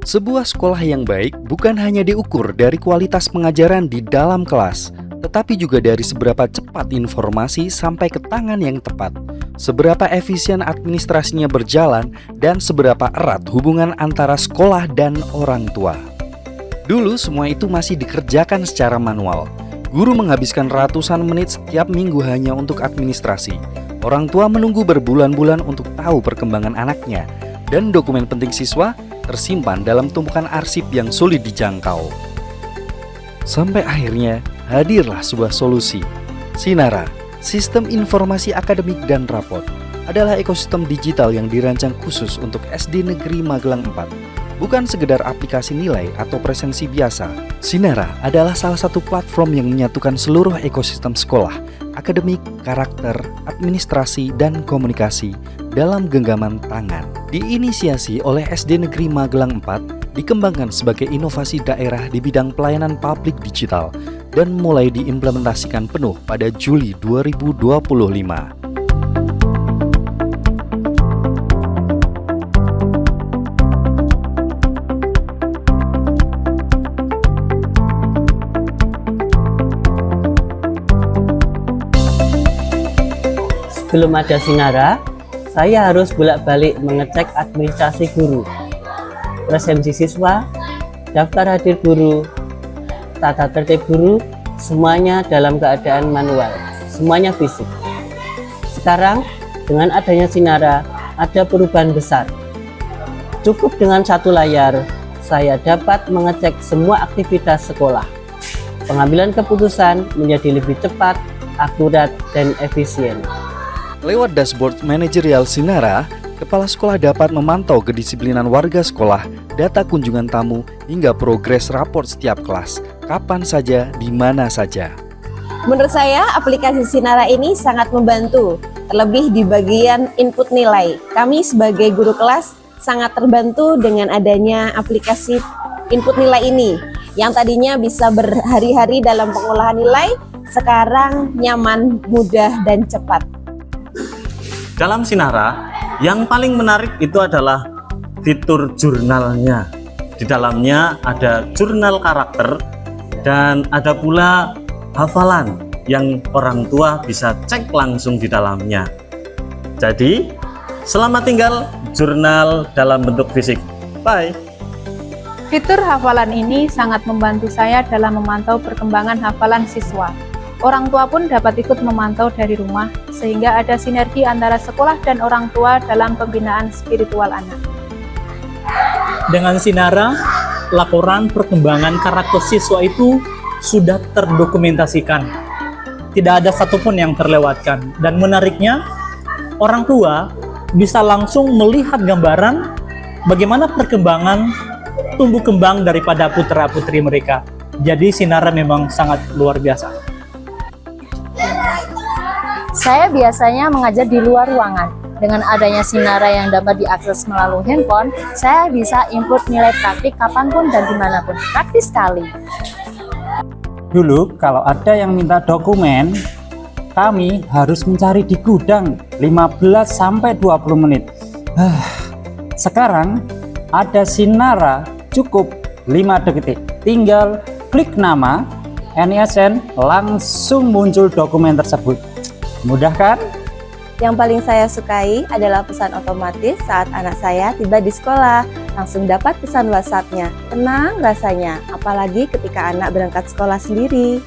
Sebuah sekolah yang baik bukan hanya diukur dari kualitas pengajaran di dalam kelas, tetapi juga dari seberapa cepat informasi sampai ke tangan yang tepat, seberapa efisien administrasinya berjalan, dan seberapa erat hubungan antara sekolah dan orang tua. Dulu semua itu masih dikerjakan secara manual. Guru menghabiskan ratusan menit setiap minggu hanya untuk administrasi. Orang tua menunggu berbulan-bulan untuk tahu perkembangan anaknya, dan dokumen penting siswa tersimpan dalam tumpukan arsip yang sulit dijangkau. Sampai akhirnya hadirlah sebuah solusi. Sinara, Sistem Informasi Akademik dan Rapot, adalah ekosistem digital yang dirancang khusus untuk SD Negeri Magelang 4. Bukan sekedar aplikasi nilai atau presensi biasa, Sinara adalah salah satu platform yang menyatukan seluruh ekosistem sekolah, akademik, karakter, administrasi, dan komunikasi dalam genggaman tangan. Diinisiasi oleh SD Negeri Magelang 4, dikembangkan sebagai inovasi daerah di bidang pelayanan publik digital dan mulai diimplementasikan penuh pada Juli 2025. Sebelum ada Sinara, saya harus bolak-balik mengecek administrasi guru, presensi siswa, daftar hadir guru, tata tertib guru, semuanya dalam keadaan manual, semuanya fisik. Sekarang, dengan adanya Sinara, ada perubahan besar. Cukup dengan satu layar, saya dapat mengecek semua aktivitas sekolah. Pengambilan keputusan menjadi lebih cepat, akurat, dan efisien. Lewat dashboard manajerial Sinara, kepala sekolah dapat memantau kedisiplinan warga sekolah, data kunjungan tamu, hingga progres rapor setiap kelas, kapan saja, di mana saja. Menurut saya, aplikasi Sinara ini sangat membantu, terlebih di bagian input nilai. Kami sebagai guru kelas sangat terbantu dengan adanya aplikasi input nilai ini, yang tadinya bisa berhari-hari dalam pengolahan nilai, sekarang nyaman, mudah, dan cepat. Dalam Sinara, yang paling menarik itu adalah fitur jurnalnya. Di dalamnya ada jurnal karakter dan ada pula hafalan yang orang tua bisa cek langsung di dalamnya. Jadi, selamat tinggal jurnal dalam bentuk fisik. Bye! Fitur hafalan ini sangat membantu saya dalam memantau perkembangan hafalan siswa. Orang tua pun dapat ikut memantau dari rumah, sehingga ada sinergi antara sekolah dan orang tua dalam pembinaan spiritual anak. Dengan Sinara, laporan perkembangan karakter siswa itu sudah terdokumentasikan. Tidak ada satupun yang terlewatkan. Dan menariknya, orang tua bisa langsung melihat gambaran bagaimana perkembangan tumbuh kembang daripada putra-putri mereka. Jadi Sinara memang sangat luar biasa. Saya biasanya mengajar di luar ruangan. Dengan adanya Sinara yang dapat diakses melalui handphone, saya bisa input nilai praktik kapanpun dan dimanapun. Praktis sekali. Dulu kalau ada yang minta dokumen, kami harus mencari di gudang 15-20 menit. Sekarang ada Sinara cukup 5 detik. Tinggal klik nama, NISN, langsung muncul dokumen tersebut. Mudah kan? Yang paling saya sukai adalah pesan otomatis saat anak saya tiba di sekolah. Langsung dapat pesan WhatsApp-nya. Tenang rasanya, apalagi ketika anak berangkat sekolah sendiri.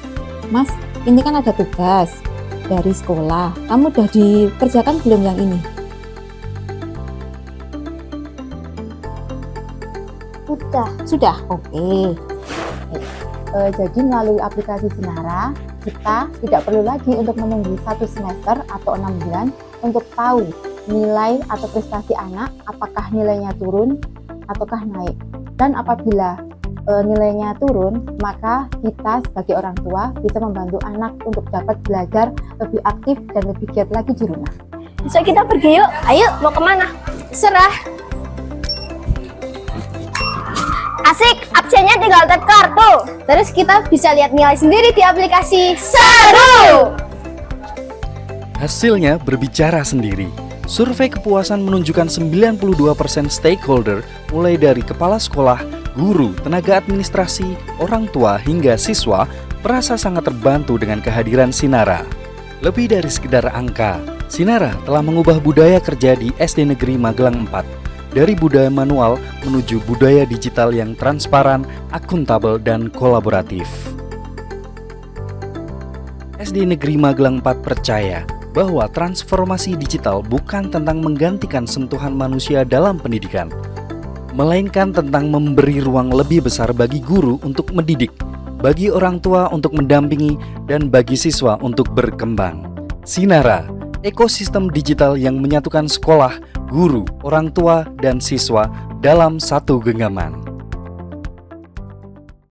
Mas, ini kan ada tugas dari sekolah. Kamu udah dikerjakan belum yang ini? Sudah? Oke. Jadi melalui aplikasi Sinara, kita tidak perlu lagi untuk menunggu 1 semester atau 6 bulan untuk tahu nilai atau prestasi anak, apakah nilainya turun ataukah naik. Dan apabila nilainya turun, maka kita sebagai orang tua bisa membantu anak untuk dapat belajar lebih aktif dan lebih giat lagi di rumah. Bisa kita pergi yuk? Ayo, mau kemana? Serah. Asik, absennya tinggal tap kartu. Terus kita bisa lihat nilai sendiri di aplikasi. Seru! Hasilnya berbicara sendiri. Survei kepuasan menunjukkan 92% stakeholder, mulai dari kepala sekolah, guru, tenaga administrasi, orang tua, hingga siswa, merasa sangat terbantu dengan kehadiran Sinara. Lebih dari sekedar angka, Sinara telah mengubah budaya kerja di SD Negeri Magelang 4, dari budaya manual menuju budaya digital yang transparan, akuntabel, dan kolaboratif. SD Negeri Magelang 4 percaya bahwa transformasi digital bukan tentang menggantikan sentuhan manusia dalam pendidikan, melainkan tentang memberi ruang lebih besar bagi guru untuk mendidik, bagi orang tua untuk mendampingi, dan bagi siswa untuk berkembang. Sinara, ekosistem digital yang menyatukan sekolah, guru, orang tua, dan siswa dalam satu genggaman.